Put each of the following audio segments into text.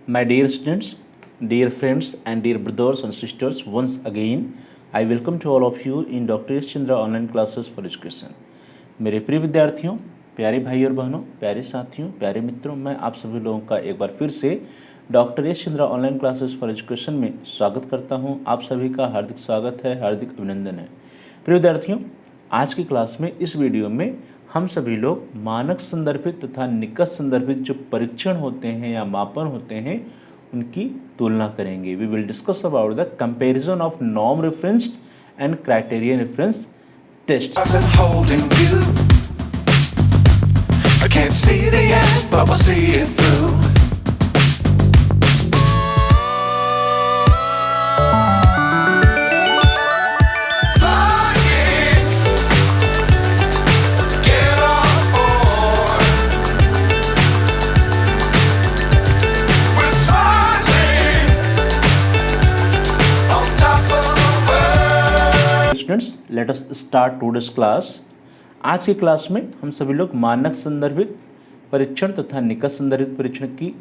My dear students, dear friends, and dear brothers and sisters, once again, I welcome to all of you in Dr. S. Chandra online classes for education. मेरे प्रिय विद्यार्थियों, प्यारे भाई और बहनों, प्यारे साथियों, प्यारे मित्रों, मैं आप सभी लोगों का एक बार फिर से doctor S Chandra online classes for education में स्वागत करता हूं। आप सभी का हार्दिक स्वागत है, हार्दिक अभिनंदन है। प्रिय विद्यार्थियों, आज की क्लास में इस वीडियो में हम सभी लोग मानक संदर्भित तथा निकट संदर्भित जो परीक्षण होते हैं या मापन होते हैं उनकी तुलना करेंगे। We will discuss about the comparison of norm referenced and criterion reference test. I can't see the end, but we'll see it through. Let us start today's class. आज की क्लास में हम सभी लोग मानक संदर्भित परीक्षण तथा निकट संदर्भित परीक्षण की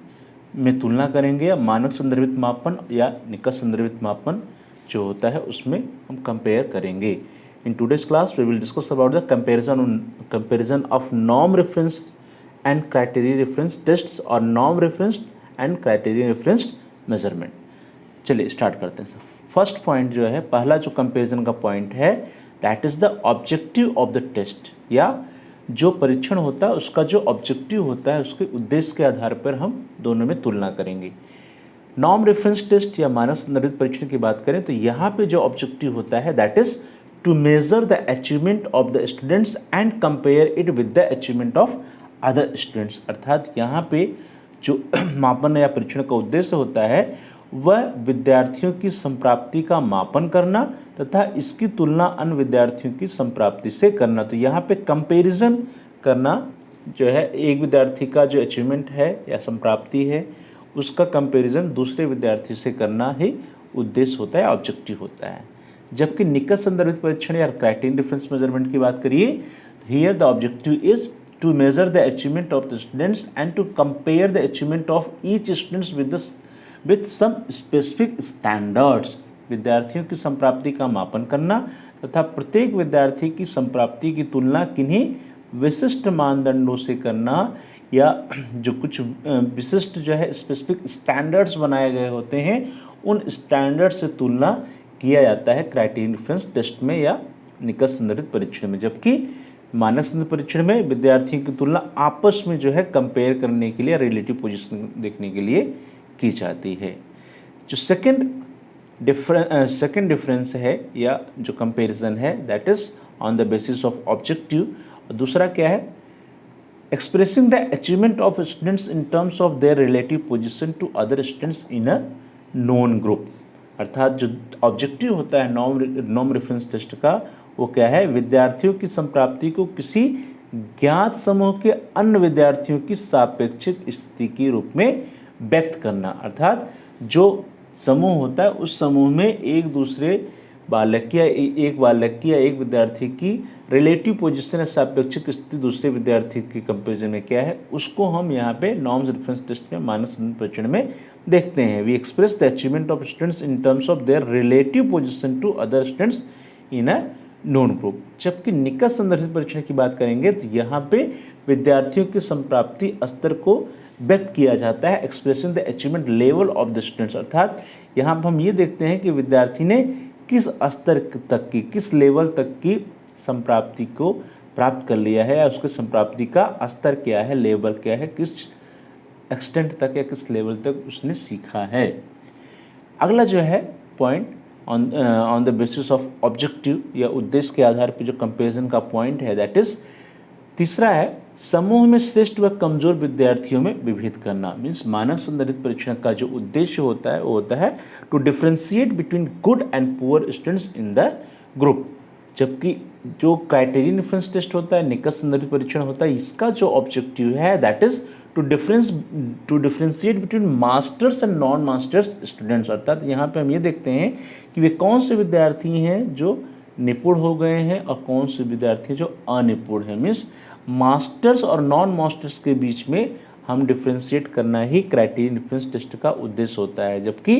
में तुलना करेंगे, या मानक संदर्भित मापन या निकट संदर्भित मापन जो होता है उसमें हम कंपेयर करेंगे। In today's class we will discuss about the comparison of norm reference and criteria reference tests और norm reference and criteria reference measurement. चलिए स्टार्ट करते हैं। फर्स्ट पॉइंट जो है, पहला जो कंपैरिजन का पॉइंट है, that is the objective of the test, या जो परीक्षण होता है उसका जो ऑब्जेक्टिव होता है उसके उद्देश्य के आधार पर हम दोनों में तुलना करेंगे। नॉर्म रेफरेंस टेस्ट या मानक संदर्भित परीक्षण की बात करें तो यहाँ पे जो ऑब्जेक्टिव होता है that is to measure the achievement of the students and compare it with the achievement of other students. अर्थात यहाँ पे जो मापन या परीक्षण का उद्देश्य होता है वह विद्यार्थियों की संप्राप्ति का मापन करना तथा इसकी तुलना अन्य विद्यार्थियों की संप्राप्ति से करना। तो यहाँ पे कंपैरिजन करना जो है, एक विद्यार्थी का जो अचीवमेंट है या संप्राप्ति है उसका कंपैरिजन दूसरे विद्यार्थी से करना ही उद्देश्य होता है, ऑब्जेक्टिव होता है। जबकि निकट संदर्भित परीक्षण या क्राइटेरियन डिफरेंस मेजरमेंट की बात करिए तो here the objective is to measure the achievement of the students and to compare the achievement of each students with some specific standards. विद्यार्थियों की संप्राप्ति का मापन करना तथा प्रत्येक विद्यार्थी की संप्राप्ति की तुलना किन्हीं विशिष्ट मानदंडों से करना, या जो कुछ विशिष्ट जो है स्पेसिफिक स्टैंडर्ड्स बनाए गए होते हैं उन स्टैंडर्ड से तुलना किया जाता है क्राइटेरियन रेफरेंस टेस्ट में या निकट संदर्भित परीक्षण में। जबकि मानक संदर्भित परीक्षण में विद्यार्थियों की तुलना आपस में जो है कंपेयर करने के लिए, रिलेटिव पोजीशन देखने के लिए की जाती है। जो सेकंड डिफरेंस है या जो कंपैरिजन है that is on the basis of objective. और दूसरा क्या है, expressing the achievement of students in terms of their relative position to other students in a known group. अर्थात जो ऑब्जेक्टिव होता है नॉर्म रेफरेंस टेस्ट का वो क्या है, विद्यार्थियों की संप्राप्ति को किसी ज्ञात समूह के अन्य विद्यार्थियों की सापेक्षिक स्थिति के रूप में व्यक्त करना। अर्थात जो समूह होता है उस समूह में एक दूसरे बालक या एक विद्यार्थी की रिलेटिव पोजीशन या सापेक्षिक स्थिति दूसरे विद्यार्थी के कंपेरिजन में क्या है उसको हम यहाँ पे नॉर्म रेफरेंस टेस्ट में मानक संदर्भित परीक्षण में देखते हैं। We express the achievement of students in terms of their relative position to other students in a known group. जबकि निकट संदर्भित परीक्षण की बात करेंगे तो यहाँ पे विद्यार्थियों की संप्राप्ति स्तर को व्यक्त किया जाता है, expressing the achievement level of the students. अर्थात यहाँ पर हम ये देखते हैं कि विद्यार्थी ने किस स्तर तक की, किस लेवल तक की संप्राप्ति को प्राप्त कर लिया है, या उसके संप्राप्ति का स्तर क्या है, लेवल क्या है, किस एक्सटेंट तक या किस लेवल तक उसने सीखा है। अगला जो है point on the basis of objective या उद्देश्य के आधार पर जो कंपेरिजन का पॉइंट है दैट इज तीसरा है, समूह में श्रेष्ठ व कमजोर विद्यार्थियों में विभेद करना। मीन्स मानक संदर्भित परीक्षण का जो उद्देश्य होता है वो होता है to differentiate between good and poor students in the group. जबकि जो क्राइटेरियन रेफरेंस टेस्ट होता है, निकट संदर्भित परीक्षण होता है, इसका जो ऑब्जेक्टिव है that is to differentiate between masters and non masters students. अर्थात यहाँ पे हम ये देखते हैं कि वे कौन से विद्यार्थी हैं जो निपुण हो गए हैं और कौन से विद्यार्थी जो अनिपुण हैं। मीन्स मास्टर्स और नॉन मास्टर्स के बीच में हम डिफ्रेंशिएट करना ही क्राइटेरियन डिफरेंस टेस्ट का उद्देश्य होता है। जबकि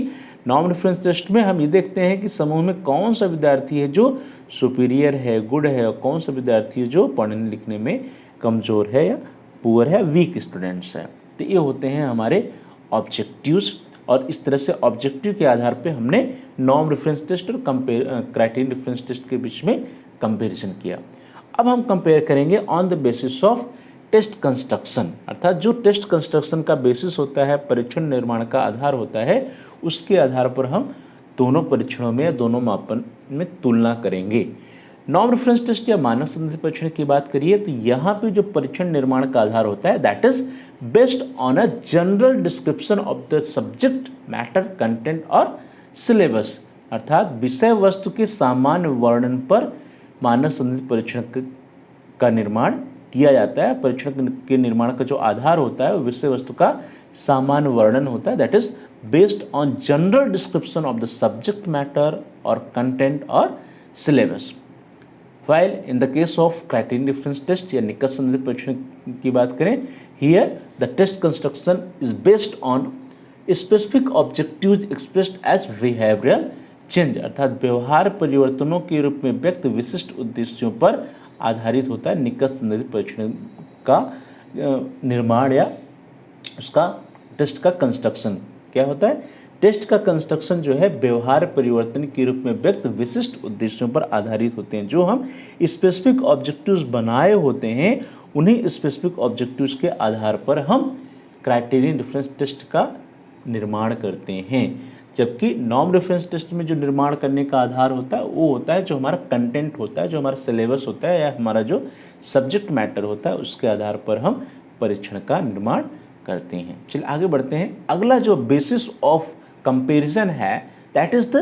नॉन डिफरेंस टेस्ट में हम ये देखते हैं कि समूह में कौन सा विद्यार्थी है जो सुपीरियर है, गुड है, और कौन सा विद्यार्थी है जो पढ़ने लिखने में कमज़ोर है या पुअर है, वीक स्टूडेंट्स हैं। तो ये होते हैं हमारे ऑब्जेक्टिव्स, और इस तरह से ऑब्जेक्टिव के आधार पे हमने नॉर्म रेफरेंस टेस्ट और क्राइटेरियन रेफरेंस टेस्ट के बीच में कंपैरिजन किया। अब हम कंपेयर करेंगे on the basis of test construction, अर्थात जो टेस्ट कंस्ट्रक्शन का बेसिस होता है, परीक्षण निर्माण का आधार होता है, उसके आधार पर हम दोनों परीक्षणों में, दोनों मापन में तुलना करेंगे। नॉर्म रेफरेंस टेस्ट या मानक संदर्भित परीक्षण की बात करिए तो यहाँ पे जो परीक्षण निर्माण का आधार होता है that is based on a general description of the subject matter content और सिलेबस, अर्थात विषय वस्तु के सामान्य वर्णन पर मानक संदर्भित परीक्षण का निर्माण किया जाता है। परीक्षण के निर्माण का जो आधार होता है वो विषय वस्तु का सामान्य वर्णन होता है, that is based on general description of the subject matter और कंटेंट और syllabus. While in the case of criterion difference test या निकट संदर्भित परीक्षण की बात करें, here the test construction is based on specific objectives expressed as behavioral change, अर्थात व्यवहार परिवर्तनों के रूप में व्यक्त विशिष्ट उद्देश्यों पर आधारित होता है निकट संदर्भित परीक्षण का निर्माण या उसका टेस्ट का कंस्ट्रक्शन। क्या होता है? टेस्ट का कंस्ट्रक्शन जो है व्यवहार परिवर्तन के रूप में व्यक्त विशिष्ट उद्देश्यों पर आधारित होते हैं। जो हम स्पेसिफिक ऑब्जेक्टिव्स बनाए होते हैं उन्हीं स्पेसिफिक ऑब्जेक्टिव्स के आधार पर हम क्राइटेरियन डिफरेंस टेस्ट का निर्माण करते हैं। जबकि नॉर्म रेफरेंस टेस्ट में जो निर्माण करने का आधार होता है वो होता है जो हमारा कंटेंट होता है, जो हमारा सिलेबस होता है या हमारा जो सब्जेक्ट मैटर होता है, उसके आधार पर हम परीक्षण का निर्माण करते हैं। चलिए आगे बढ़ते हैं। अगला जो बेसिस ऑफ कंपैरिजन है दैट इज द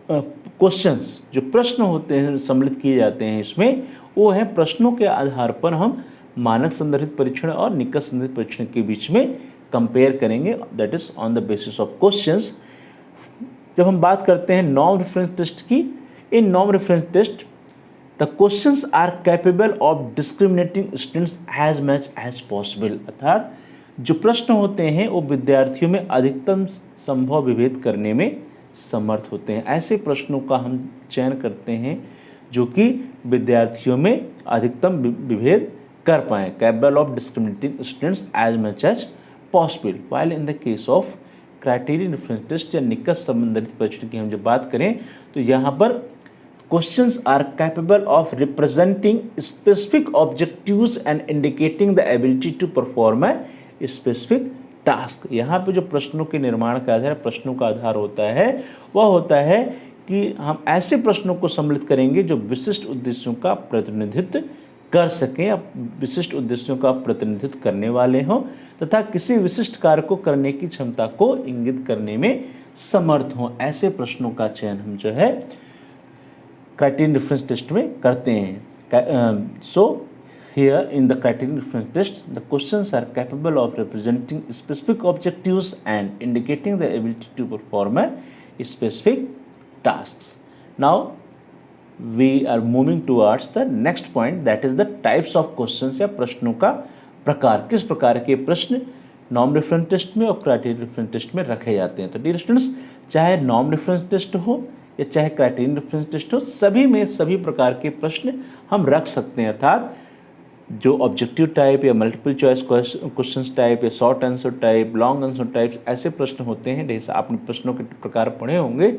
क्वेश्चंस, जो प्रश्न होते हैं सम्मिलित किए जाते हैं इसमें, वो है प्रश्नों के आधार पर हम मानक संदर्भित परीक्षण और निकट संदर्भित परीक्षण के बीच में कंपेयर करेंगे, that is on the basis of questions. जब हम बात करते हैं नॉर्म रेफरेंस टेस्ट की, in norm reference test the questions are capable of discriminating students as much as possible, अर्थात जो प्रश्न होते हैं वो विद्यार्थियों में अधिकतम संभव विभेद करने में समर्थ होते हैं। ऐसे प्रश्नों का हम चयन करते हैं जो कि विद्यार्थियों में अधिकतम विभेद कर पाएँ, capable of discriminating students as much as possible. While in the case of criterion reference test या निकट संबंधित परीक्षण की हम जब बात करें तो यहाँ पर questions are capable of representing specific objectives and indicating the ability to perform a specific task. यहाँ पे जो प्रश्नों के निर्माण का आधार, प्रश्नों का आधार होता है वह होता है कि हम ऐसे प्रश्नों को सम्मिलित करेंगे जो विशिष्ट उद्देश्यों का प्रतिनिधित्व कर सकें या विशिष्ट उद्देश्यों का प्रतिनिधित्व करने वाले हों तथा किसी विशिष्ट कार्य को करने की क्षमता को इंगित करने में समर्थ हों। ऐसे प्रश्नों का चयन हम जो है क्राइटेरियन रेफरेंस टेस्ट में करते हैं। सो here in the criterion reference test the questions are capable of representing specific objectives and indicating the ability to perform a specific tasks. Now we are moving towards the next point, that is the types of questions या प्रश्नों का प्रकार, किस प्रकार के प्रश्न norm reference test में और क्राइटेरियन रेफरेंस टेस्ट में रखे जाते हैं। तो डियर स्टूडेंट्स, चाहे नॉर्म रेफरेंस टेस्ट हो या चाहे क्राइटेरियन रेफरेंस टेस्ट हो, सभी में सभी प्रकार के प्रश्न हम रख सकते हैं। अर्थात जो ऑब्जेक्टिव टाइप या मल्टीपल चॉइस क्वेश्चंस टाइप या short answer type, long answer type, ऐसे प्रश्न होते हैं। जैसे आपने प्रश्नों के प्रकार पढ़े होंगे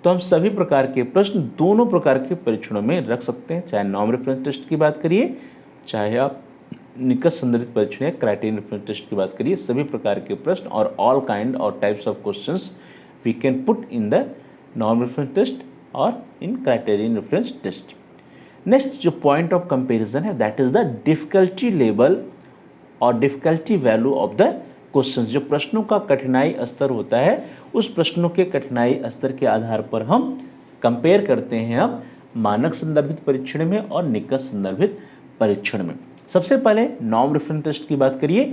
तो हम सभी प्रकार के प्रश्न दोनों प्रकार के परीक्षणों में रख सकते हैं। चाहे नॉर्म रेफरेंस टेस्ट की बात करिए, चाहे आप निकट संदर्भित परीक्षण या क्राइटेरियन रेफरेंस टेस्ट की बात करिए, सभी प्रकार के प्रश्न और ऑल काइंड और types of questions we can put in the norm reference test और in criterion reference test. Next जो पॉइंट ऑफ कंपैरिजन है that is the difficulty level और difficulty value of the question. जो प्रश्नों का कठिनाई स्तर होता है उस प्रश्नों के कठिनाई स्तर के आधार पर हम कंपेयर करते हैं अब मानक संदर्भित परीक्षण में और निकट संदर्भित परीक्षण में। सबसे पहले नॉर्म रेफरेंस टेस्ट की बात करिए।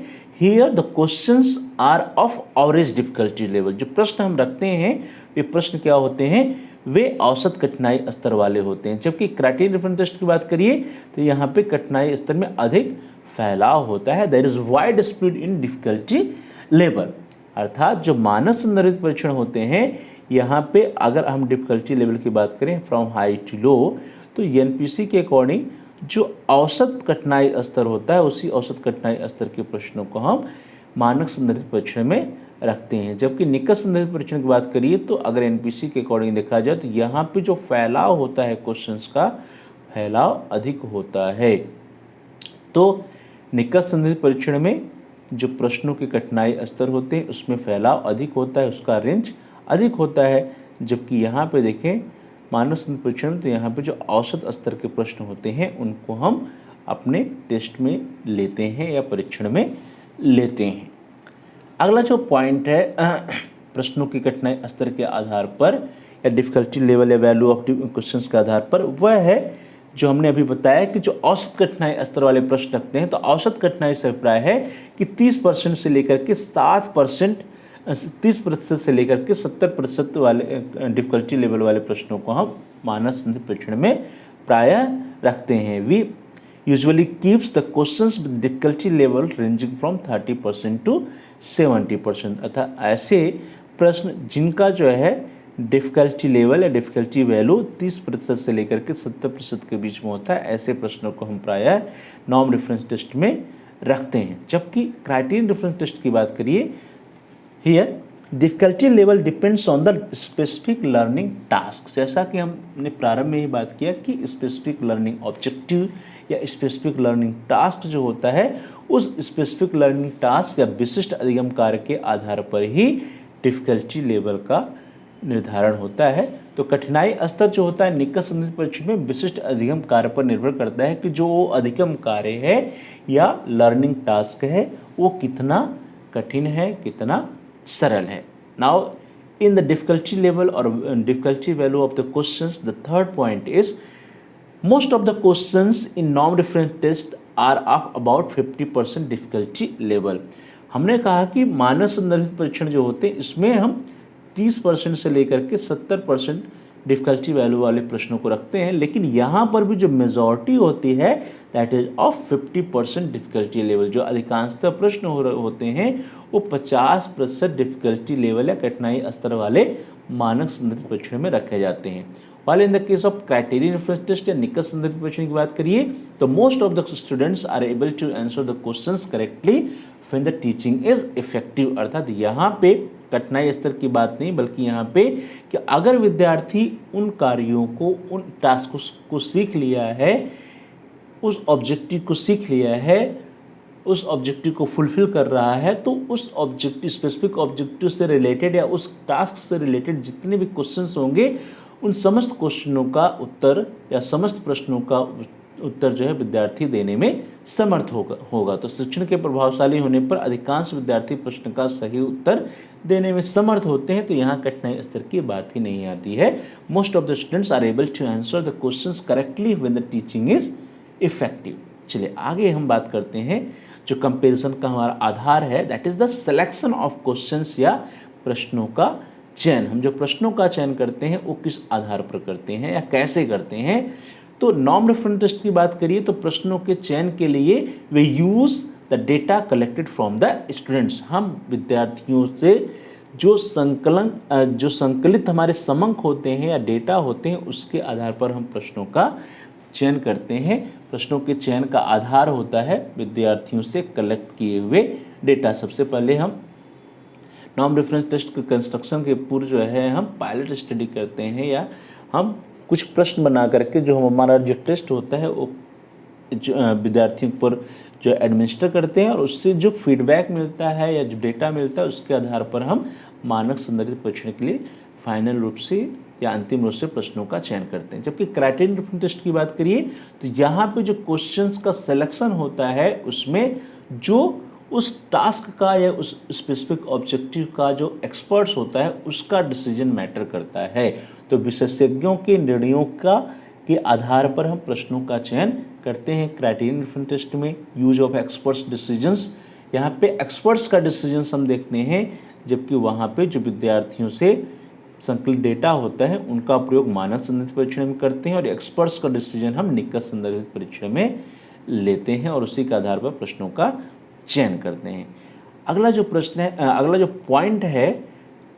Here the questions are of average difficulty level. जो प्रश्न हम रखते हैं वे प्रश्न क्या होते हैं, वे औसत कठिनाई स्तर वाले होते हैं। जबकि क्राइटेरियन रेफरेंस टेस्ट की बात करिए तो यहाँ पे कठिनाई स्तर में अधिक फैलाव होता है, there is wide spread in difficulty level. अर्थात जो मानक संदर्भित परीक्षण होते हैं, यहाँ पे अगर हम डिफिकल्टी लेवल की बात करें फ्रॉम हाई टू लो, तो एनपीसी के अकॉर्डिंग जो औसत कठिनाई स्तर होता है, उसी औसत कठिनाई स्तर के प्रश्नों को हम मानक संदर्भित परीक्षण में रखते हैं। जबकि निकट संदर्भित परीक्षण की बात करिए तो अगर एनपीसी के अकॉर्डिंग देखा जाए तो यहाँ पे जो फैलाव होता है, क्वेश्चंस का फैलाव अधिक होता है। तो निकट संदर्भित परीक्षण में जो प्रश्नों के कठिनाई स्तर होते हैं उसमें फैलाव अधिक होता है, उसका रेंज अधिक होता है। जबकि यहाँ पे देखें मानक संदर्भित परीक्षण में, तो यहाँ पे जो औसत स्तर के प्रश्न होते हैं उनको हम अपने टेस्ट में लेते हैं या परीक्षण में लेते हैं। अगला जो पॉइंट है प्रश्नों की कठिनाई स्तर के आधार पर या डिफिकल्टी लेवल या वैल्यू ऑफ क्वेश्चंस के आधार पर, वह है जो हमने अभी बताया कि जो औसत कठिनाई स्तर वाले प्रश्न रखते हैं, तो औसत कठिनाई से अभिप्राय है कि 30% से लेकर के 7%, 30% से लेकर के 70% वाले डिफिकल्टी लेवल वाले प्रश्नों को हम मानक संदर्भित परीक्षण में प्रायः रखते हैं। We usually keeps the questions with difficulty level ranging from 30% to 70%। अर्थात ऐसे प्रश्न जिनका जो है डिफ़िकल्टी लेवल या डिफ़िकल्टी वैल्यू 30% से लेकर के 70% के बीच में होता है, ऐसे प्रश्नों को हम प्रायः नॉर्म रेफरेंस टेस्ट में रखते हैं। जबकि क्राइटेरियन रेफरेंस टेस्ट की बात करिए, here difficulty level depends on the specific learning task. जैसा कि हमने प्रारंभ में ही बात किया कि स्पेसिफिक लर्निंग ऑब्जेक्टिव या स्पेसिफिक लर्निंग टास्क जो होता है, उस स्पेसिफिक लर्निंग टास्क या विशिष्ट अधिगम कार्य के आधार पर ही डिफ़िकल्टी लेवल का निर्धारण होता है। तो कठिनाई स्तर जो होता है निकट संदर्भित परीक्षण में विशिष्ट अधिगम कार्य पर निर्भर करता है कि जो अधिगम कार्य है या लर्निंग टास्क है वो कितना कठिन है, कितना सरल है। Now in the difficulty level और difficulty value of the questions, the third point is most of the questions in norm reference test are of about 50% difficulty level. हमने कहा कि मानक संदर्भित परीक्षण जो होते हैं इसमें हम 30% से लेकर के 70% डिफ़िकल्टी वैल्यू वाले प्रश्नों को रखते हैं, लेकिन यहाँ पर भी जो मेजॉरिटी होती है that is of 50% difficulty level. जो अधिकांशतः प्रश्न होते हैं वो 50% डिफ़िकल्टी लेवल या कठिनाई स्तर वाले मानक संदर्भित परीक्षण में रखे जाते हैं। While in the case of criterion reference test या निकट संदर्भित परीक्षण की बात करिए तो most of the students are able to answer the questions correctly when the teaching is effective. अर्थात यहाँ पे कठिनाई स्तर की बात नहीं, बल्कि यहाँ पे कि अगर विद्यार्थी उन कार्यों को, उन टास्क को सीख लिया है, उस ऑब्जेक्टिव को सीख लिया है, उस ऑब्जेक्टिव को फुलफिल कर रहा है, तो उस ऑब्जेक्टिव, स्पेसिफिक ऑब्जेक्टिव से रिलेटेड या उस टास्क से रिलेटेड जितने भी क्वेश्चंस होंगे उन समस्त क्वेश्चनों का उत्तर या समस्त प्रश्नों का उत्तर जो है विद्यार्थी देने में समर्थ होगा। तो शिक्षण के प्रभावशाली होने पर अधिकांश विद्यार्थी प्रश्न का सही उत्तर देने में समर्थ होते हैं, तो यहाँ कठिनाई स्तर की बात ही नहीं आती है। Most of the students are able to answer the questions correctly when the teaching is effective. चलिए आगे हम बात करते हैं जो कंपैरिजन का हमारा आधार है, that is the selection of questions या प्रश्नों का चयन। हम जो प्रश्नों का चयन करते हैं वो किस आधार पर करते हैं या कैसे करते हैं। तो नॉर्म रेफरेंस टेस्ट की बात करिए तो प्रश्नों के चयन के लिए we use the data collected from the students. हम विद्यार्थियों से जो संकलित हमारे समंक होते हैं या डेटा होते हैं उसके आधार पर हम प्रश्नों का चयन करते हैं। प्रश्नों के चयन का आधार होता है विद्यार्थियों से कलेक्ट किए हुए डेटा। सबसे पहले हम नॉर्म रेफरेंस टेस्ट के कंस्ट्रक्शन के पूर्व जो है हम पायलट स्टडी करते हैं, या हम कुछ प्रश्न बना करके जो हमारा जो टेस्ट होता है वो विद्यार्थियों पर जो एडमिनिस्टर करते हैं, और उससे जो फीडबैक मिलता है या जो डेटा मिलता है उसके आधार पर हम मानक संदर्भित परीक्षण के लिए फाइनल रूप से या अंतिम रूप से प्रश्नों का चयन करते हैं। जबकि क्राइटेरियन रेफरेंस टेस्ट की बात करिए तो यहाँ पे जो क्वेश्चंस का सिलेक्शन होता है उसमें जो उस टास्क का या उस स्पेसिफिक ऑब्जेक्टिव का जो एक्सपर्ट्स होता है उसका डिसीजन मैटर करता है। तो विशेषज्ञों के निर्णयों के आधार पर हम प्रश्नों का चयन करते हैं। क्राइटेरियन रेफरेंस टेस्ट में यूज ऑफ एक्सपर्ट्स डिसीजंस, यहाँ पे एक्सपर्ट्स का डिसीजंस हम देखते हैं, जबकि वहाँ पे जो विद्यार्थियों से संकलित डेटा होता है उनका प्रयोग मानक संदर्भित परीक्षण में करते हैं, और एक्सपर्ट्स का डिसीजन हम निकट संदर्भित परीक्षण में लेते हैं और उसी के आधार पर प्रश्नों का चयन करते हैं। अगला जो प्रश्न है, अगला जो पॉइंट है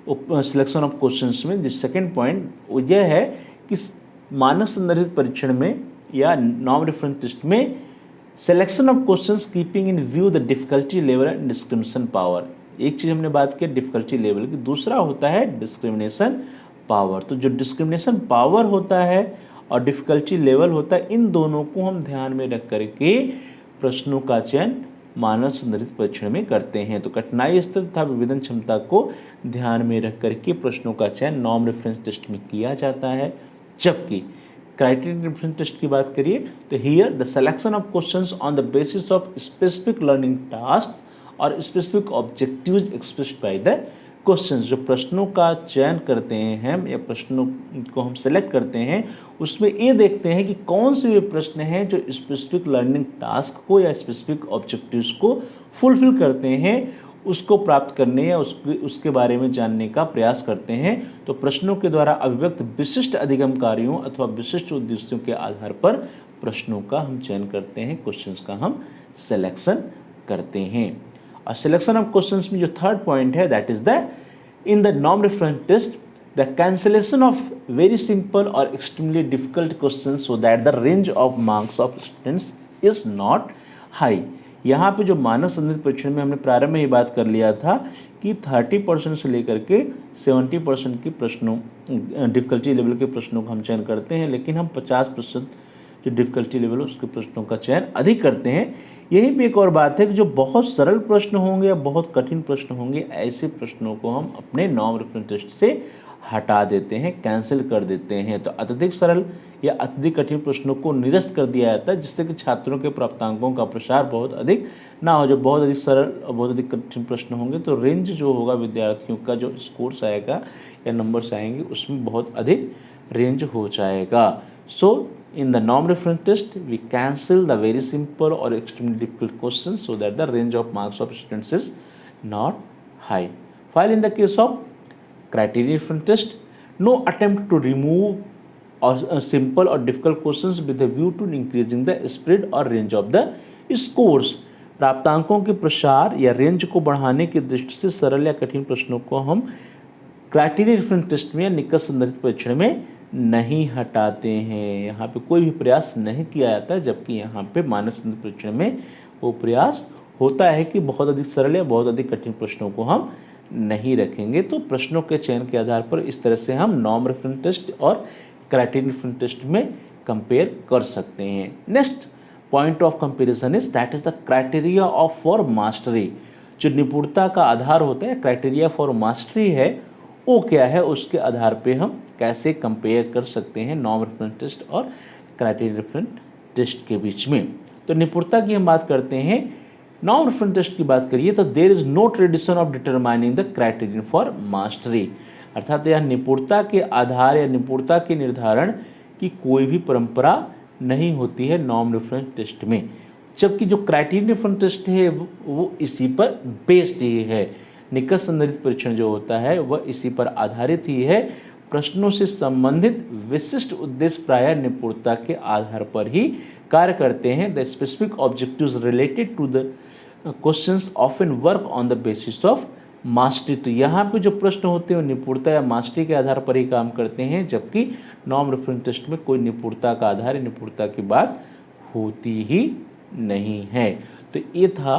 सिलेक्शन ऑफ क्वेश्चंस में, जिस सेकंड पॉइंट वो यह है कि मानक संदर्भित परीक्षण में या नॉन रेफरेंस टेस्ट में selection of questions keeping in view the difficulty level and discrimination power. एक चीज़ हमने बात की डिफिकल्टी लेवल की, दूसरा होता है डिस्क्रिमिनेशन पावर। तो जो डिस्क्रिमिनेशन पावर होता है और डिफिकल्टी लेवल होता है, इन दोनों को हम ध्यान में रख करके प्रश्नों का चयन मानक संदर्भित परीक्षण में करते हैं। तो कठिनाई स्तर तथा विवेदन क्षमता को ध्यान में रख करके प्रश्नों का चयन नॉन रेफरेंस टेस्ट में किया जाता है। जबकि क्राइटेरियन रेफरेंस टेस्ट की बात करिए तो here the selection of questions on the basis of specific learning task और specific objectives expressed by the questions. जो प्रश्नों का चयन करते हैं हम या प्रश्नों को हम सेलेक्ट करते हैं, उसमें ये देखते हैं कि कौन से वे प्रश्न हैं जो स्पेसिफिक लर्निंग टास्क को या स्पेसिफिक ऑब्जेक्टिव्स को फुलफिल करते हैं, उसको प्राप्त करने या उसके बारे में जानने का प्रयास करते हैं। तो प्रश्नों के द्वारा अभिव्यक्त विशिष्ट अधिगम कार्यों अथवा विशिष्ट उद्देश्यों के आधार पर प्रश्नों का हम चयन करते हैं, क्वेश्चंस का हम सिलेक्शन करते हैं। और सिलेक्शन ऑफ क्वेश्चंस में जो थर्ड पॉइंट है that is the in the non reference test the cancellation of very simple और extremely difficult question so that the range of marks of students is not high. यहाँ पे जो मानक संदर्भित परीक्षण में हमने प्रारंभ में ही बात कर लिया था कि 30% से लेकर के 70% के प्रश्नों डिफिकल्टी लेवल के प्रश्नों का हम चयन करते हैं, लेकिन हम 50% जो डिफिकल्टी लेवल है उसके प्रश्नों का चयन अधिक करते हैं। यहीं पे एक और बात है कि जो बहुत सरल प्रश्न होंगे या बहुत कठिन प्रश्न होंगे, ऐसे प्रश्नों को हम अपने नॉन रेफरेंस टेस्ट से हटा देते हैं, कैंसिल कर देते हैं। तो अत्यधिक सरल या अत्यधिक कठिन प्रश्नों को निरस्त कर दिया जाता है, जिससे कि छात्रों के प्राप्तांकों का प्रसार बहुत अधिक ना हो। जो बहुत अधिक सरल और बहुत अधिक कठिन प्रश्न होंगे तो रेंज जो होगा विद्यार्थियों का जो स्कोर्स आएगा या नंबर्स आएंगे उसमें बहुत अधिक रेंज हो जाएगा। सो in the non-reference test we cancel the very simple or extremely difficult questions so that the range of marks of students is not high. While in the case of criterion reference test, no attempt to remove or simple or difficult questions with a view to increasing the spread or range of the scores. प्राप्तांकों के प्रसार या range को बढ़ाने की दृष्टि से सरल या कठिन प्रश्नों को हम क्राइटेरियन रेफरेंस टेस्ट में या निकट संदर्भित परीक्षण में नहीं हटाते हैं। यहाँ पे कोई भी प्रयास नहीं किया जाता है, जबकि यहाँ पे मानक संदर्भित परीक्षण में वो प्रयास होता है कि बहुत अधिक सरल या बहुत अधिक कठिन प्रश्नों को हम नहीं रखेंगे। तो प्रश्नों के चयन के आधार पर इस तरह से हम नॉन रेफरेंस टेस्ट और क्राइटेरियन रेफरेंस टेस्ट में कंपेयर कर सकते हैं। Next point of comparison is that is the criteria of for mastery. जो निपुणता का आधार होता है, क्राइटेरिया फॉर मास्टरी है, वो क्या है, उसके आधार पे हम कैसे कंपेयर कर सकते हैं नॉन रेफरेंस टेस्ट और क्राइटेरियन रेफरेंस टेस्ट के बीच में। तो निपुणता की हम बात करते हैं, नॉन रेफरेंस टेस्ट की बात करिए तो there is no tradition of determining the criterion for mastery. अर्थात यह निपुणता के आधार या निपुणता के निर्धारण की कोई भी परंपरा नहीं होती है नॉन रेफरेंस टेस्ट में, जबकि जो क्राइटेरियन रेफरेंस टेस्ट है वो इसी पर बेस्ड ही है। निकट संदर्भित परीक्षण जो होता है वह इसी पर आधारित ही है। प्रश्नों से संबंधित विशिष्ट उद्देश्य प्रायः निपुणता के आधार पर ही कार्य करते हैं। The specific objectives related to the questions often work on the basis of mastery. तो यहाँ पे जो प्रश्न होते हैं वो निपुणता या मास्टरी के आधार पर ही काम करते हैं, जबकि नॉन रेफरेंस टेस्ट में कोई निपुणता का आधार, निपुणता की बात होती ही नहीं है। तो ये था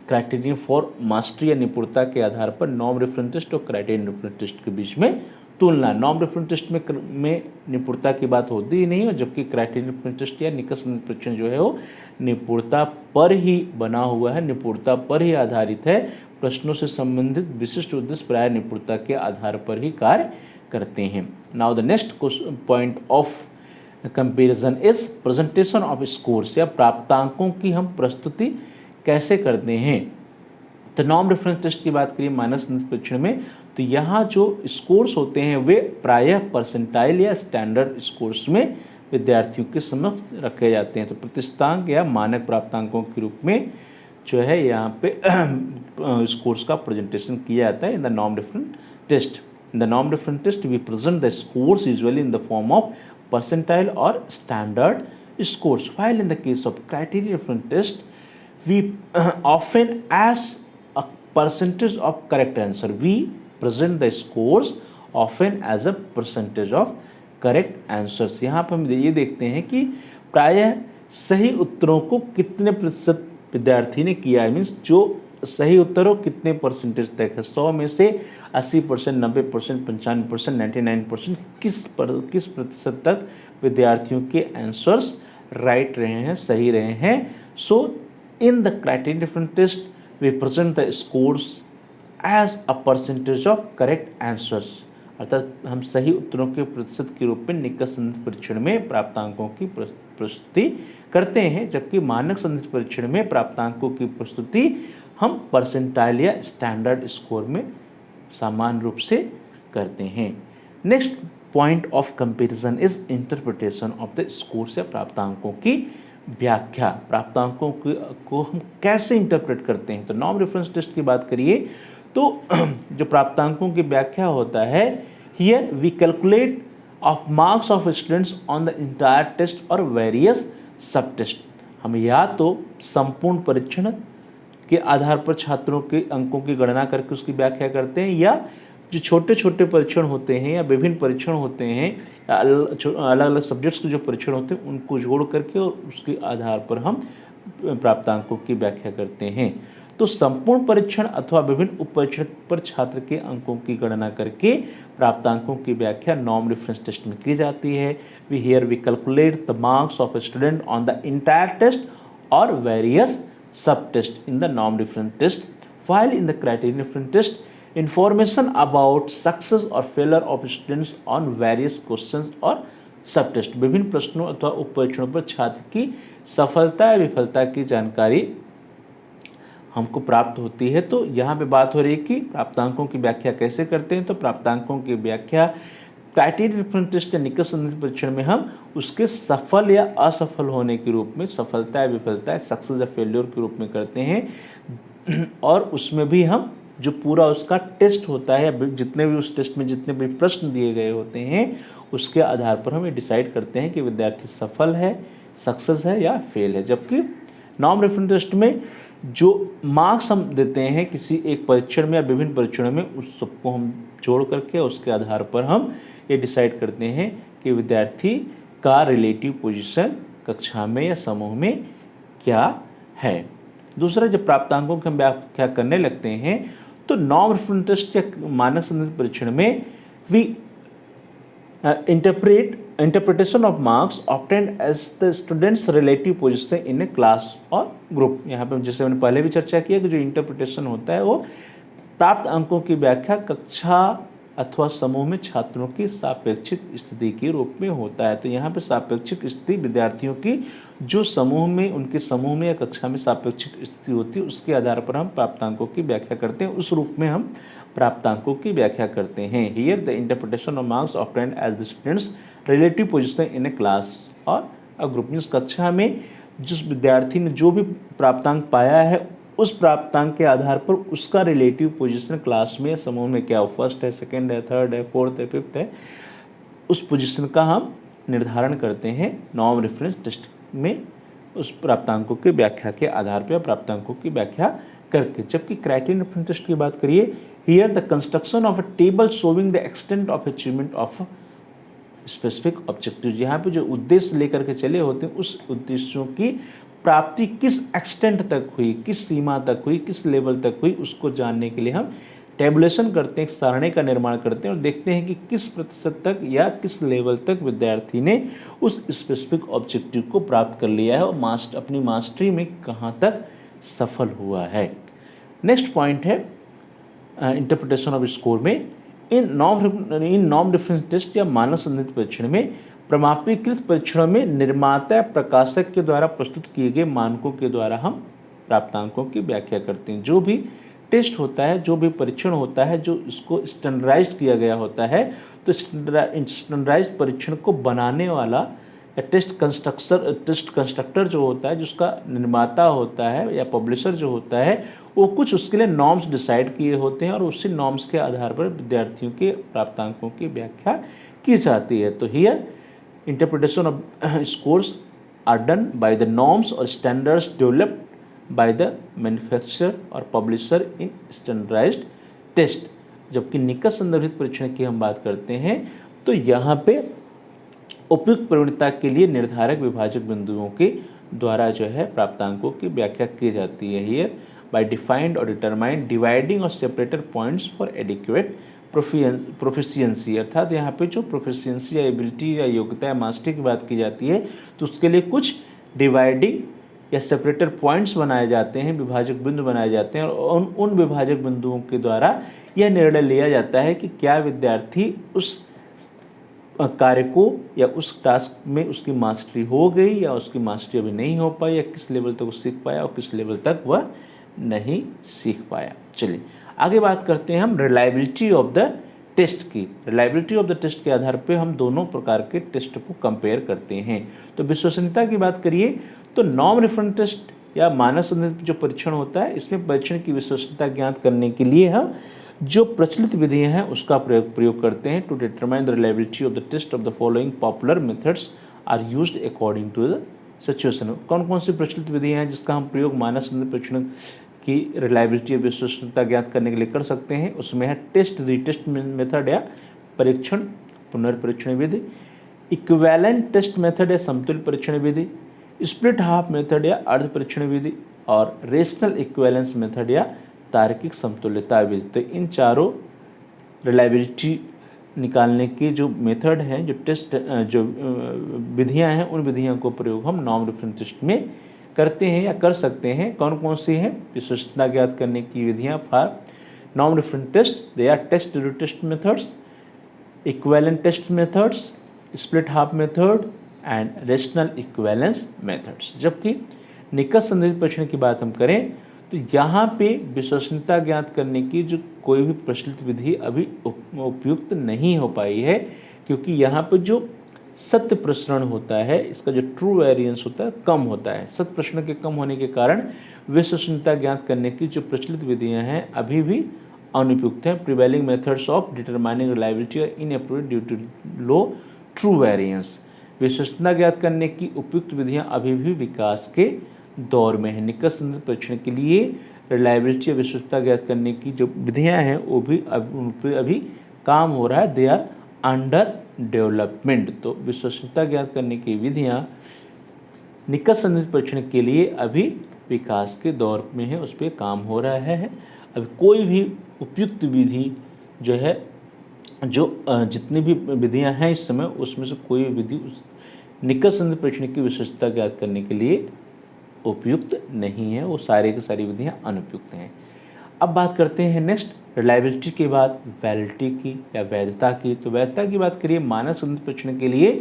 क्राइटेरियन फॉर मास्टरी या निपुणता के आधार पर नॉन रेफरेंस टेस्ट और क्राइटेरियन रेफरेंस टेस्ट के बीच में तुलना। नॉन रेफरेंस टेस्ट में निपुणता की बात होती ही नहीं है, जबकि क्राइटेरियन रेफरेंस टेस्ट या निकट संदर्भित परीक्षण जो है वो निपुणता पर ही बना हुआ है, निपुणता पर ही आधारित है। प्रश्नों से संबंधित विशिष्ट उद्देश्य प्राय निपुणता के आधार पर ही कार्य करते हैं। Now the next point of comparison is presentation of scores, या प्राप्तांकों की हम प्रस्तुति कैसे करते हैं। तो नॉन रेफरेंस टेस्ट की बात करिए मानक संदर्भित परीक्षण में, तो यहाँ जो स्कोर्स होते हैं वे प्रायः परसेंटाइल या स्टैंडर्ड स्कोर्स में विद्यार्थियों के समक्ष रखे जाते हैं। तो प्रतिशतांक या मानक प्राप्तांकों के रूप में जो है यहाँ पे स्कोर्स का प्रेजेंटेशन किया जाता है in the non reference test. In the non reference test we present the scores usually in the form of percentile और standard scores. While in the case of criteria reference test, we often as a percentage of correct answer. We present the scores often as a percentage of correct answers. यहाँ पर हम ये देखते हैं कि प्रायः सही उत्तरों को कितने प्रतिशत विद्यार्थी ने किया है, मीन्स जो सही उत्तरों कितने परसेंटेज तक है, 100 में से 80%, 90%, 95%, 99%, किस प्रतिशत तक विद्यार्थियों के आंसर्स राइट रहे हैं, सही रहे हैं। So in the criteria different test we present the scores as a percentage of correct answers, अर्थात हम सही उत्तरों के प्रतिशत के रूप में निकट संदिग्ध परीक्षण में प्राप्तांकों की प्रस्तुति करते हैं, जबकि मानक संदिग्ध परीक्षण में प्राप्तांकों की प्रस्तुति हम परसेंटाइल या स्टैंडर्ड स्कोर में समान रूप से करते हैं। Next point of comparison is interpretation of the scores या प्राप्तांकों की व्याख्या। प्राप्तांकों को हम कैसे इंटरप्रेट करते हैं, तो नॉर्म रेफरेंस टेस्ट की बात करिए तो जो प्राप्तांकों की व्याख्या होता है, here we calculate of marks of students on the entire test और वेरियस सब टेस्ट। हम या तो संपूर्ण परीक्षण के आधार पर छात्रों के अंकों की गणना करके उसकी व्याख्या करते हैं, या जो छोटे छोटे परीक्षण होते हैं या विभिन्न परीक्षण होते हैं या अलग अलग सब्जेक्ट्स के जो परीक्षण होते हैं उनको जोड़ करके और उसके आधार पर हम प्राप्तांकों की व्याख्या करते हैं। तो संपूर्ण परीक्षण अथवा विभिन्न उप परीक्षण पर छात्र के अंकों की गणना करके प्राप्तांकों की व्याख्या नॉर्म रेफरेंस टेस्ट में की जाती है। We calculate the marks of a student on the entire test और various sub test in the norm reference test, while in the criterion reference test information about success or failure of students on various questions और सब test, विभिन्न प्रश्नों अथवा उप परीक्षणों पर छात्र की सफलता या विफलता की जानकारी हमको प्राप्त होती है। तो यहाँ पे बात हो रही है कि प्राप्तांकों की व्याख्या कैसे करते हैं, तो प्राप्तांकों की व्याख्या क्राइटेरिया रेफरेंस टेस्ट या निकट संदिग्ध परीक्षण में हम उसके सफल या असफल होने के रूप में, सफलता या विफलता, सक्सेस या फेल्योर के रूप में करते हैं। और उसमें भी हम जो पूरा उसका टेस्ट होता है, जितने भी उस टेस्ट में जितने भी प्रश्न दिए गए होते हैं उसके आधार पर हम ये डिसाइड करते हैं कि विद्यार्थी सफल है, सक्सेस है या फेल है। जबकि नॉर्म रेफरेंस टेस्ट में जो मार्क्स हम देते हैं किसी एक परीक्षण में या विभिन्न परीक्षणों में, उस सबको हम जोड़ करके उसके आधार पर हम ये डिसाइड करते हैं कि विद्यार्थी का रिलेटिव पोजीशन कक्षा में या समूह में क्या है। दूसरा, जब प्राप्तांकों की हम व्याख्या करने लगते हैं तो नॉर्म रेफरेंस टेस्ट या मानक संदिग्ध परीक्षण में we interpretation of marks obtained as the students relative position in a class और ग्रुप। यहाँ पे जैसे मैंने पहले भी चर्चा किया कि जो इंटरप्रिटेशन होता है वो प्राप्त अंकों की व्याख्या कक्षा अथवा समूह में छात्रों की सापेक्षिक स्थिति के रूप में होता है। तो यहाँ पे सापेक्षिक स्थिति विद्यार्थियों की जो समूह में, उनके समूह में या कक्षा में सापेक्षिक स्थिति होती है उसके आधार पर हम प्राप्तांकों की व्याख्या करते हैं, उस रूप में हम प्राप्तांकों की व्याख्या करते हैं। Here the interpretation of marks obtained as the students relative position in a class और अ ग्रुप, मीन्स कक्षा में जिस विद्यार्थी ने जो भी प्राप्तांक पाया है उस प्राप्तांक के आधार पर उसका रिलेटिव पोजीशन क्लास में या समूह में क्या हो, फर्स्ट है, सेकंड है, थर्ड है, फोर्थ है, फिफ्थ है, उस पोजीशन का हम निर्धारण करते हैं नॉर्म रेफरेंस टेस्ट में उस प्राप्तांकों की व्याख्या के आधार पर, प्राप्तांकों की व्याख्या करके। जबकि क्राइटेरियन रेफरेंस टेस्ट की बात करिए, here the construction of a table showing the extent of achievement of specific objective, यहाँ पे जो उद्देश्य लेकर के चले होते हैं उस उद्देश्यों की प्राप्ति किस एक्सटेंट तक हुई, किस सीमा तक हुई, किस लेवल तक हुई, उसको जानने के लिए हम टेबुलेशन करते हैं, एक सारणी का निर्माण करते हैं और देखते हैं कि किस प्रतिशत तक या किस लेवल तक विद्यार्थी ने उस स्पेसिफिक ऑब्जेक्टिव को प्राप्त कर लिया है और अपनी मास्टरी में कहाँ तक सफल हुआ है। नेक्स्ट पॉइंट है इंटरप्रिटेशन ऑफ स्कोर में इन नॉर्म रेफरेंस टेस्ट या मानक संदिग्ध परीक्षण में प्रमाणीकृत परीक्षणों में निर्माता प्रकाशक के द्वारा प्रस्तुत किए गए मानकों के द्वारा हम प्राप्तांकों की व्याख्या करते हैं। जो भी टेस्ट होता है, जो भी परीक्षण होता है, जो इसको स्टैंडर्डाइज्ड किया गया होता है, तो स्टैंडर्डाइज्ड परीक्षण को बनाने वाला टेस्ट कंस्ट्रक्टर जो होता है, जिसका निर्माता होता है या पब्लिशर जो होता है, वो कुछ उसके लिए नॉर्म्स डिसाइड किए होते हैं और उसी नॉर्म्स के आधार पर विद्यार्थियों के प्राप्तांकों की व्याख्या की जाती है। तो here interpretation of scores are done by the norms और standards developed by the manufacturer और पब्लिशर इन स्टैंडर्डाइज्ड टेस्ट। जबकि निकट संदर्भित परीक्षण की हम बात करते हैं तो यहाँ पे उपयुक्त प्रवणता के लिए निर्धारक विभाजक बिंदुओं के द्वारा जो है प्राप्तांकों की व्याख्या की जाती है। हियर बाय डिफाइंड और डिटरमाइंड डिवाइडिंग और separator points for adequate proficiency, अर्थात यहाँ पे जो प्रोफिशिएंसी या एबिलिटी या योग्यता या मास्टरी की बात की जाती है तो उसके लिए कुछ डिवाइडिंग या सेपरेटर पॉइंट्स बनाए जाते हैं, विभाजक बिंदु बनाए जाते हैं और उन विभाजक बिंदुओं के द्वारा यह निर्णय लिया जाता है कि क्या विद्यार्थी उस कार्य को या उस टास्क में उसकी मास्टरी हो गई या उसकी मास्टरी अभी नहीं हो पाई, या किस लेवल तक वो सीख पाया और किस लेवल तक वह नहीं सीख पाया। चलिए आगे बात करते हैं हम रिलायबिलिटी ऑफ द टेस्ट की। रिलायबिलिटी ऑफ द टेस्ट के आधार पे हम दोनों प्रकार के टेस्ट को कंपेयर करते हैं। तो विश्वसनीयता की बात करिए तो नॉर्म रेफरेंस टेस्ट या मानक संदर्भित जो परीक्षण होता है, इसमें परीक्षण की विश्वसनीयता ज्ञात करने के लिए हम जो प्रचलित विधियां हैं उसका प्रयोग करते हैं। To determine the reliability of the test of the following popular methods are used according to the situation. कौन कौन सी प्रचलित विधियां हैं जिसका हम प्रयोग मानक संदर्भित परीक्षण की रिलायबिलिटी और विश्वसनीयता ज्ञात करने के लिए कर सकते हैं? उसमें है टेस्ट रीटेस्ट मेथड या परीक्षण पुनर्परीक्षण विधि, इक्विवेलेंट टेस्ट मेथड या समतुल्य परीक्षण विधि, स्प्लिट हाफ मेथड या अर्ध परीक्षण विधि और रेशनल इक्विवेलेंस मेथड या तार्किक समतुल्यता विधि। तो इन चारों रिलायबिलिटी निकालने के जो मेथड हैं, जो टेस्ट जो विधियां हैं, उन विधियों को प्रयोग हम नॉर्म रेफरेंस टेस्ट में करते हैं या कर सकते हैं। कौन कौन सी हैं विश्वसनीयता ज्ञात करने की विधियां for norm reference test? They are test retest methods, equivalent test methods, split half method and rational equivalence methods. जबकि निकट संदर्भित परीक्षण की बात हम करें तो यहाँ पे विश्वसनीयता ज्ञात करने की जो कोई भी प्रचलित विधि अभी उपयुक्त नहीं हो पाई है, क्योंकि यहाँ पे जो सत्य प्रसरण होता है, इसका जो ट्रू वेरिएंस होता है कम होता है। सत्य प्रसरण के कम होने के कारण विश्वसनीयता ज्ञात करने की जो प्रचलित विधियाँ हैं अभी भी अनुपयुक्त हैं। Prevailing methods of determining reliability are inappropriate due to low true variance. विश्वसनीयता ज्ञात करने की उपयुक्त विधियाँ अभी भी विकास के दौर में है। निकट संदर्भित परीक्षण के लिए रिलायबिलिटी और विश्वसनीयता ज्ञात करने की जो विधियां हैं वो भी उन पर अभी काम हो रहा है। They are under development. तो विश्वसनीयता ज्ञात करने की विधियां निकट संदर्भित परीक्षण के लिए अभी विकास के दौर में है, उस पर काम हो रहा है। अभी कोई भी उपयुक्त विधि जो है, जो जितनी भी विधियां हैं इस समय, उसमें से कोई विधि उस निकट संदर्भित परीक्षण की विश्वसनीयता ज्ञात करने के लिए उपयुक्त नहीं है। वो सारे की सारी विधियां अनुपयुक्त हैं। अब बात करते हैं नेक्स्ट रिलायबिलिटी के बाद वैलिडिटी की या वैधता की। तो वैधता की बात करिए मानक संदर्भित परीक्षण के लिए,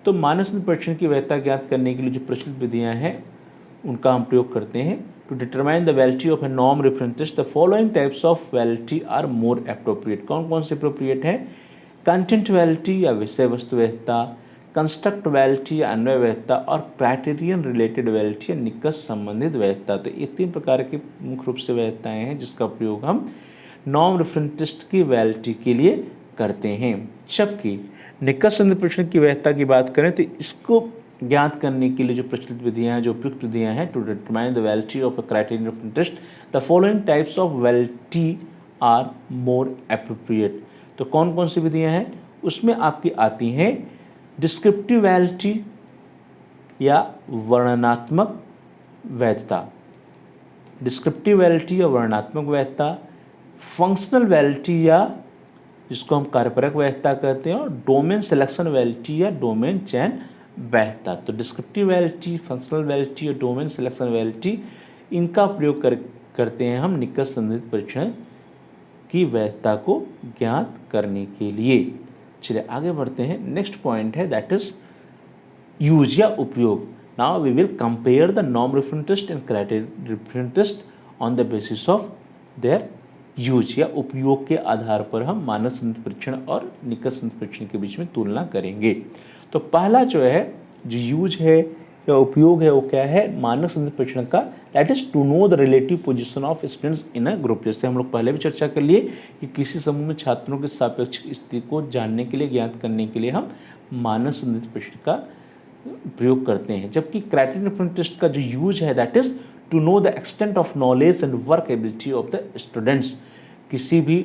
तो मानक संदर्भित परीक्षण की वैधता ज्ञात करने के लिए जो प्रचलित विधियां हैं उनका हम प्रयोग करते हैं। To determine the validity of a norm reference test the following types of validity are more appropriate. कौन कौन से एप्रोप्रिएट हैं? कंटेंट वैलिडिटी या विषय वस्तु वैधता, कंस्ट्रक्ट वैलिडिटी या अन्वय वैधता और क्राइटेरियन रिलेटेड वैलिडिटी या निकट संबंधित वैधता। तो ये तीन प्रकार के मुख्य रूप से वैधताएं हैं जिसका प्रयोग हम नॉर्म रेफरेंस टेस्ट की वैलिडिटी के लिए करते हैं। जबकि निकट संदर्भित परीक्षण की वैधता की बात करें तो इसको ज्ञात करने के लिए जो प्रचलित विधियां हैं, जो उपयुक्त विधियां हैं, to determine the validity of a criterion reference test the following types of validity are more appropriate. तो कौन कौन सी विधियां हैं? उसमें आपकी आती हैं डिस्क्रिप्टिव वैलिडिटी या वर्णनात्मक वैधता, डिस्क्रिप्टिव वैलिडिटी या वर्णनात्मक वैधता, फंक्शनल वैलिडिटी या जिसको हम कार्यपरक वैधता कहते हैं, और डोमेन सिलेक्शन वैलिडिटी या डोमेन चयन वैधता। तो डिस्क्रिप्टिव वैलिडिटी, फंक्शनल वैलिडिटी और डोमेन सिलेक्शन वैलिडिटी, इनका प्रयोग करते हैं हम निकट संदर्भित परीक्षण की वैधता को ज्ञात करने के लिए। चलिए आगे बढ़ते हैं। नेक्स्ट पॉइंट है दैट इज यूज या उपयोग। Now we will compare the norm reference test and criterion reference test on the basis of their use, या उपयोग के आधार पर हम मानक संदर्भित परीक्षण और निकट संदर्भित परीक्षण के बीच में तुलना करेंगे। तो पहला जो है, जो यूज है या उपयोग है, वो क्या है? मानक संदर्भित परीक्षण का that is to know the relative position of students in a group. जैसे हम लोग पहले भी चर्चा कर लिए कि किसी समूह में छात्रों के सापेक्ष स्थिति को जानने के लिए, ज्ञात करने के लिए हम मानक संदर्भित परीक्षण का प्रयोग करते हैं। जबकि क्राइटेरियन रिफरेंस टेस्ट का जो यूज है that is to know the extent of knowledge and work ability of the students. किसी भी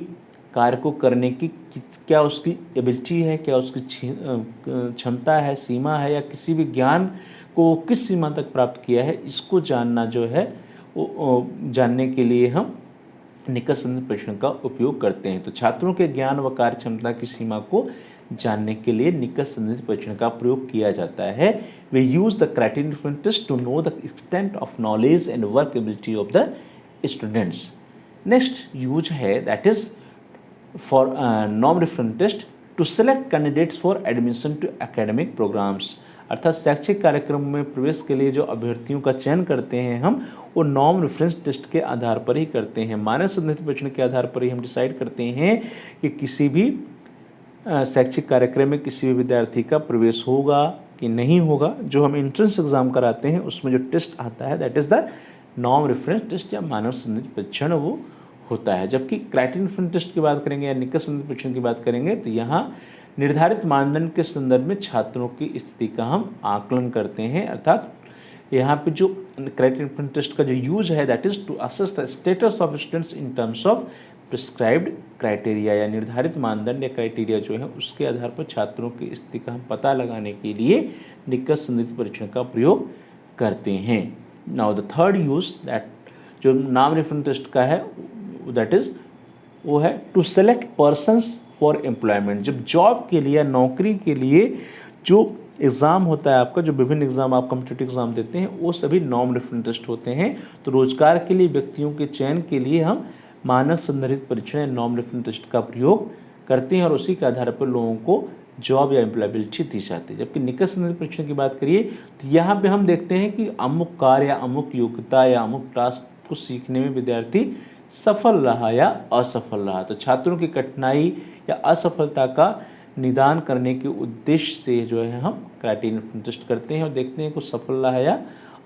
कार्य को करने की क्या उसकी एबिलिटी है, क्या उसकी क्षमता है, सीमा है, या किसी भी ज्ञान को किस सीमा तक प्राप्त किया है, इसको जानना जो है वो जानने के लिए हम निकट संदर्भ परीक्षण का उपयोग करते हैं। तो छात्रों के ज्ञान व कार्य क्षमता की सीमा को जानने के लिए निकट संदर्भ परीक्षण का प्रयोग किया जाता है। We use the criterion reference test to know the extent of knowledge and work ability of the students. Next use है that is for non reference test to select candidates for admission to academic programs. अर्थात शैक्षिक कार्यक्रम में प्रवेश के लिए जो अभ्यर्थियों का चयन करते हैं हम, वो नॉन रेफरेंस टेस्ट के आधार पर ही करते हैं। मानक संदर्भ परीक्षण के आधार पर ही हम डिसाइड करते हैं कि किसी भी शैक्षिक कार्यक्रम में किसी भी विद्यार्थी का प्रवेश होगा कि नहीं होगा। जो हम एंट्रेंस एग्जाम कराते हैं उसमें जो टेस्ट आता है that is the non reference test या मानक संदर्भ परीक्षण वो होता है। जबकि क्राइटेरियन रेफरेंस टेस्ट की बात करेंगे या निकट संदर्भ परीक्षण की बात करेंगे तो यहाँ निर्धारित मानदंड के संदर्भ में छात्रों की स्थिति का हम आकलन करते हैं। अर्थात यहाँ पे जो क्राइटेरियन रेफरेंस टेस्ट का जो यूज है that is to assess the status of students in terms of prescribed criteria, या निर्धारित मानदंड या क्राइटेरिया जो है उसके आधार पर छात्रों की स्थिति का हम पता लगाने के लिए निकट संदर्भ परीक्षण का प्रयोग करते हैं। Now the third use that जो नॉन रेफरेंस टेस्ट का है दैट इज वो है to select persons for employment. जब जॉब के लिए, नौकरी के लिए जो एग्ज़ाम होता है आपका, जो विभिन्न एग्ज़ाम आप कॉम्पिटिटिव एग्ज़ाम देते हैं, वो सभी नॉन रेफरेंस टेस्ट होते हैं। तो रोजगार के लिए व्यक्तियों के चयन के लिए हम मानक संदर्भित परीक्षण या नॉन रेफरेंस टेस्ट का प्रयोग करते हैं और उसी के आधार पर लोगों को जॉब या एम्प्लॉयबिलिटी दी जाती है। जबकि निकट संदर्भित परीक्षण की बात करिए तो यहाँ पे हम देखते हैं कि अमुक कार्य या अमुक योग्यता या अमुक टास्क को सीखने में विद्यार्थी सफल रहा या असफल रहा। तो छात्रों की कठिनाई या असफलता का निदान करने के उद्देश्य से जो है हम क्राइटेरियन टेस्ट करते हैं और देखते हैं कि सफल रहा है या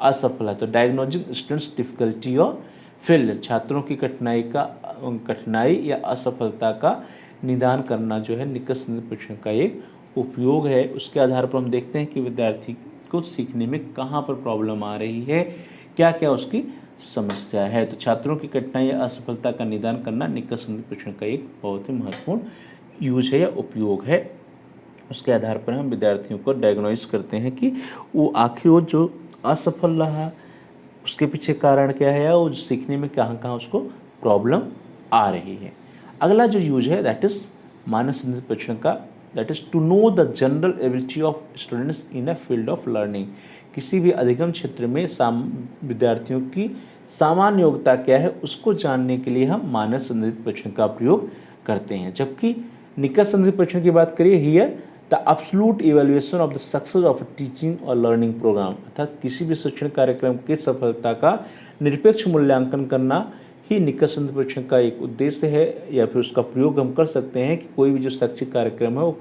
असफल है। तो डायग्नोजिंग स्टूडेंट्स डिफिकल्टी और फेलियर, छात्रों की कठिनाई या असफलता का निदान करना जो है निकट संदर्भ परीक्षण का एक उपयोग है। उसके आधार पर हम देखते हैं कि विद्यार्थी को सीखने में कहाँ पर प्रॉब्लम आ रही है, क्या क्या उसकी समस्या है। तो छात्रों की कठिनाई या असफलता का निदान करना निकट संदर्भ परीक्षण का एक बहुत ही महत्वपूर्ण यूज है या उपयोग है। उसके आधार पर हम विद्यार्थियों को डायग्नोज करते हैं कि वो आखिर वो जो असफल रहा उसके पीछे कारण क्या है या वो सीखने में कहाँ कहाँ उसको प्रॉब्लम आ रही है। अगला जो यूज है दैट इज मानक संदर्भ परीक्षण का that is to know the general ability of students in a field of learning. किसी भी अधिगम क्षेत्र में विद्यार्थियों की सामान्य योग्यता क्या है उसको जानने के लिए हम मानक संदर्भ परीक्षण का प्रयोग करते हैं। जबकि निकट संदर्भ परीक्षण की बात करिए here the absolute evaluation of the success of teaching और लर्निंग प्रोग्राम, अर्थात किसी भी शिक्षण कार्यक्रम की सफलता का निरपेक्ष मूल्यांकन करना ही निकट संदर्भ परीक्षण का एक उद्देश्य है। या फिर उसका प्रयोग हम कर सकते हैं कि कोई भी जो शैक्षिक कार्यक्रम है वो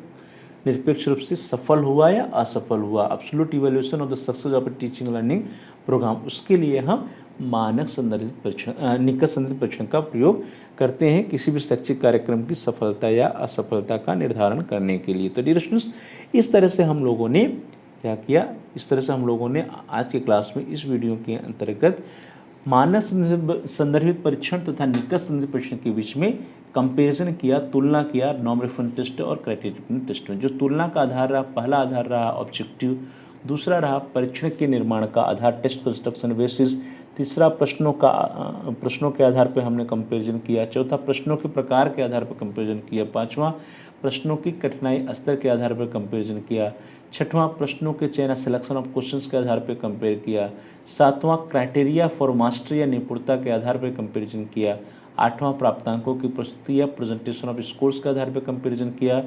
निरपेक्ष रूप से सफल हुआ या असफल हुआ। Absolute evaluation of the success of teaching learning program, उसके लिए हम मानक संदर्भित परीक्षण निकट संदर्भ परीक्षण का प्रयोग करते हैं किसी भी शैक्षिक कार्यक्रम की सफलता या असफलता का निर्धारण करने के लिए। तो डियर स्टूडेंट्स, इस तरह से हम लोगों ने क्या किया, इस तरह से हम लोगों ने आज के क्लास में इस वीडियो के अंतर्गत मानक संदर्भित परीक्षण तथा निकट संदर्भित परीक्षण के बीच में कंपेरिजन किया, तुलना किया नॉन रेफरेंस टेस्ट और क्राइटेरियन टेस्ट में। जो तुलना का आधार रहा, पहला आधार रहा ऑब्जेक्टिव, दूसरा रहा परीक्षण के निर्माण का आधार टेस्ट कंस्ट्रक्शन बेसिस, तीसरा प्रश्नों के आधार पर हमने कंपैरिजन किया, चौथा प्रश्नों के प्रकार के आधार पर कंपैरिजन किया, पांचवा प्रश्नों की कठिनाई स्तर के आधार पर कंपैरिजन किया, छठवां प्रश्नों के चयन सिलेक्शन ऑफ क्वेश्चंस के आधार पर कंपेयर किया, सातवां क्राइटेरिया फॉर मास्टरी या निपुणता के आधार पर कंपैरिजन किया, आठवां प्राप्तांकों की प्रस्तुति या प्रेजेंटेशन ऑफ स्कोर्स के आधार पर कंपैरिजन किया,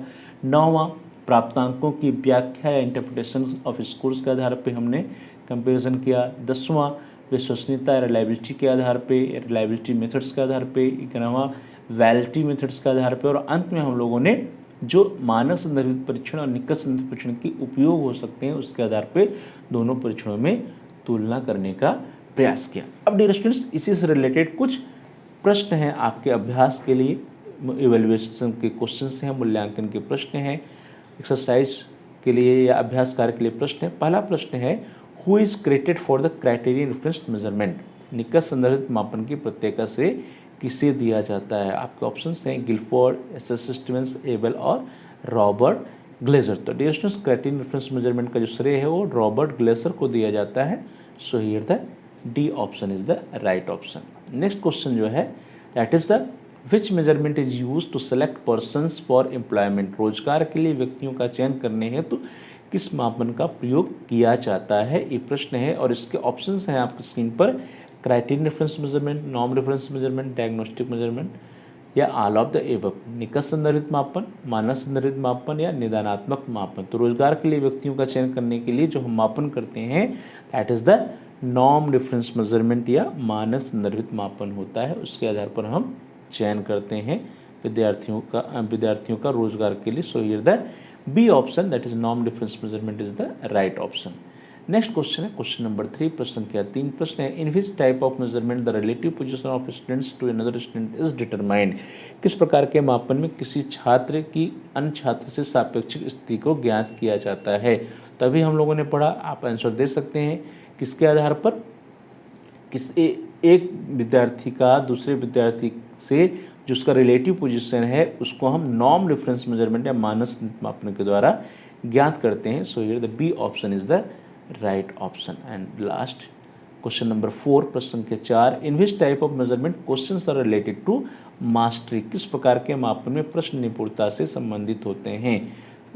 नौवां प्राप्तांकों की व्याख्या या इंटरप्रिटेशन ऑफ स्कोर्स के आधार पर हमने कंपैरिजन किया, दसवां विश्वसनीयता या रिलायबिलिटी के आधार पे, रिलायबिलिटी मेथड्स के आधार पे, 11वां वैलिडिटी मेथड्स के आधार पे, और अंत में हम लोगों ने जो मानक संदर्भित परीक्षण और निकट संदर्भित परीक्षण के उपयोग हो सकते हैं उसके आधार पे दोनों परीक्षणों में तुलना करने का प्रयास किया। अब डियर स्टूडेंट्स, इसी से रिलेटेड कुछ प्रश्न हैं आपके अभ्यास के लिए, इवेल्युएशन के क्वेश्चन हैं, मूल्यांकन के प्रश्न हैं। एक्सरसाइज के लिए या अभ्यास कार्य के लिए प्रश्न है। पहला प्रश्न है, who is created for the criterion reference measurement, निकट संदर्भित मापन की प्रत्येक से किसे दिया जाता है। आपके ऑप्शंस हैं गिलफोर्ड, एस.एस. स्टीवेंस, एबल और रॉबर्ट ग्लेजर। तो dear students, criterion reference measurement का जो श्रेय है वो रॉबर्ट ग्लेजर को दिया जाता है। So here the D option is the right option. Next question जो है that is the which measurement is use to select persons for employment, रोजगार के लिए व्यक्तियों का चयन करने हेतु किस मापन का प्रयोग किया जाता है, ये प्रश्न है। और इसके ऑप्शंस हैं आपकी स्क्रीन पर, criterion reference measurement, norm reference measurement, diagnostic measurement या ऑल ऑफ द एबव, निकट संदर्भित मापन, मानक संदर्भित मापन या निदानात्मक मापन। तो रोजगार के लिए व्यक्तियों का चयन करने के लिए जो हम मापन करते हैं that is the norm reference measurement या मानक संदर्भित मापन होता है। उसके आधार पर हम चयन करते हैं विद्यार्थियों का रोजगार के लिए। So here the B option that is norm reference measurement is the right option. Next question है क्वेश्चन नंबर 3। प्रश्न क्या 3 प्रश्न है, in which type of measurement the relative position of students to another student is determined, किस प्रकार के मापन में किसी छात्र की अन्य छात्र से सापेक्षिक स्थिति को ज्ञात किया जाता है। तभी हम लोगों ने पढ़ा, आप आंसर दे सकते हैं किसके आधार पर, एक विद्यार्थी का दूसरे विद्यार्थी से जो उसका रिलेटिव पोजीशन है उसको हम नॉर्म रेफरेंस मेजरमेंट या मानक मापन के द्वारा ज्ञात करते हैं। So here the B option is the right option. And last question number 4 प्रश्न के 4, in which type of measurement questions are related to mastery, किस प्रकार के मापन में प्रश्न निपुणता से संबंधित होते हैं।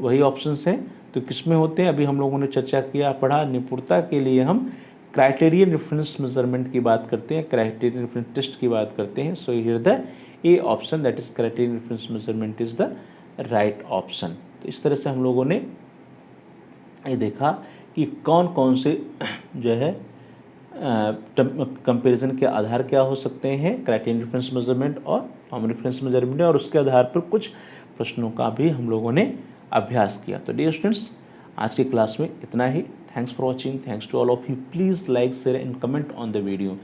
वही ऑप्शंस हैं, तो किस में होते हैं अभी हम लोगों ने चर्चा किया पढ़ा। निपुणता के लिए हम क्राइटेरियन रेफरेंस मेजरमेंट की बात करते हैं, क्राइटेरियन रेफरेंस टेस्ट की बात करते हैं। So here the A option that is criterion reference measurement is the right option. तो इस तरह से हम लोगों ने ये देखा कि कौन कौन से जो है कंपैरिजन के आधार क्या हो सकते हैं, क्राइटेरियन रेफरेंस मेजरमेंट और नॉर्म रेफरेंस मेजरमेंट, और उसके आधार पर कुछ प्रश्नों का भी हम लोगों ने अभ्यास किया। तो डियर स्टूडेंट्स, आज की क्लास में इतना ही। Thanks for watching, thanks to all of you. Please like, share and comment on the video.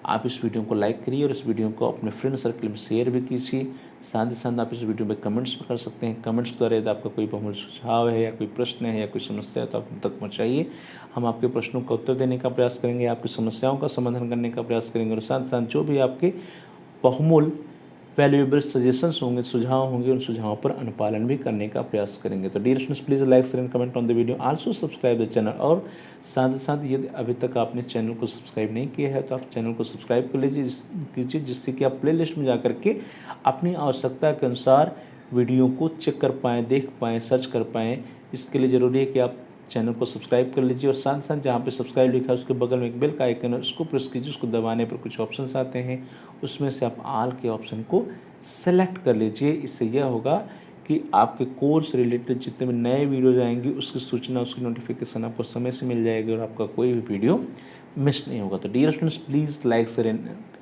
आप इस वीडियो को लाइक करिए और इस वीडियो को अपने फ्रेंड सर्कल में शेयर भी कीजिए। साथ ही साथ आप इस वीडियो में कमेंट्स भी कर सकते हैं। कमेंट्स के द्वारा यदि आपका कोई बहुमूल्य सुझाव है या कोई प्रश्न है या कोई समस्या है तो आप हम तक पहुँचाइए। हम आपके प्रश्नों का उत्तर देने का प्रयास करेंगे, आपकी समस्याओं का समाधान करने का प्रयास करेंगे, और साथ साथ जो भी आपके बहुमूल्य वैल्यूएबल सजेशंस होंगे, सुझाव होंगे, उन सुझावों पर अनुपालन भी करने का प्रयास करेंगे। तो dear students, please like, share and comment on the video, also subscribe the channel. और साथ ही साथ यदि अभी तक आपने चैनल को सब्सक्राइब नहीं किया है तो आप चैनल को सब्सक्राइब कर कीजिए, जिससे कि आप प्लेलिस्ट में जा करके अपनी आवश्यकता के अनुसार वीडियो को चेक कर पाएँ, देख पाएँ, सर्च कर पाएँ। इसके लिए ज़रूरी है कि आप चैनल को सब्सक्राइब कर लीजिए, और साथ साथ जहाँ पे सब्सक्राइब लिखा है उसके बगल में एक बेल का आइकन है, उसको प्रेस कीजिए। उसको दबाने पर कुछ ऑप्शंस आते हैं, उसमें से आप ऑल के ऑप्शन को सेलेक्ट कर लीजिए। इससे यह होगा कि आपके कोर्स रिलेटेड जितने भी नए वीडियोज आएंगे उसकी सूचना, उसकी नोटिफिकेशन आपको समय से मिल जाएगी और आपका कोई भी वीडियो मिस नहीं होगा। तो dear students, please like, share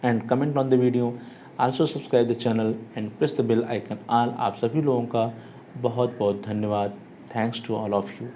and comment on the video, also subscribe the channel and press the bell icon all. आप सभी लोगों का बहुत बहुत धन्यवाद। Thanks to all of you.